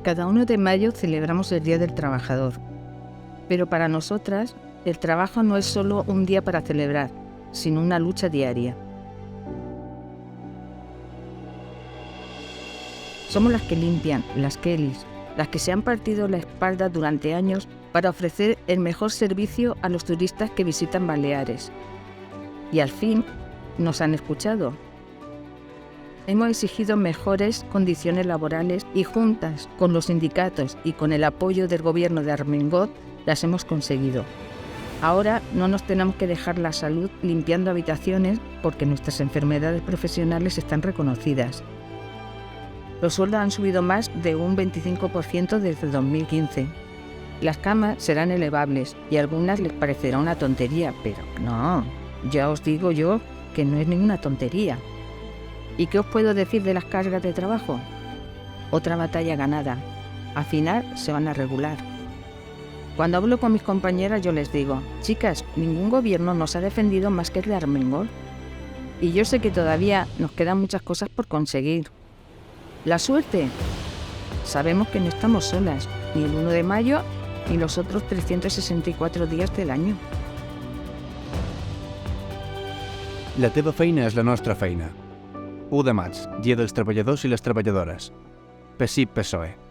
Cada 1 de mayo celebramos el Día del Trabajador, pero para nosotras el trabajo no es solo un día para celebrar, sino una lucha diaria. Somos las que limpian, las Kellys, las que se han partido la espalda durante años para ofrecer el mejor servicio a los turistas que visitan Baleares. Y al fin nos han escuchado. Hemos exigido mejores condiciones laborales y juntas con los sindicatos y con el apoyo del gobierno de Armengol las hemos conseguido. Ahora no nos tenemos que dejar la salud limpiando habitaciones porque nuestras enfermedades profesionales están reconocidas. Los sueldos han subido más de un 25% desde 2015. Las camas serán elevables y a algunas les parecerá una tontería, pero no, ya os digo yo que no es ninguna tontería. ¿Y qué os puedo decir de las cargas de trabajo? Otra batalla ganada. Al final se van a regular. Cuando hablo con mis compañeras yo les digo, chicas, ningún gobierno nos ha defendido más que el de Armengol. Y yo sé que todavía nos quedan muchas cosas por conseguir. La suerte. Sabemos que no estamos solas, ni el 1 de mayo, ni los otros 364 días del año. La teva feina és la nostra feina. 1 de maig, Dia dels Treballadors i les Treballadores. PSIP-PSOE.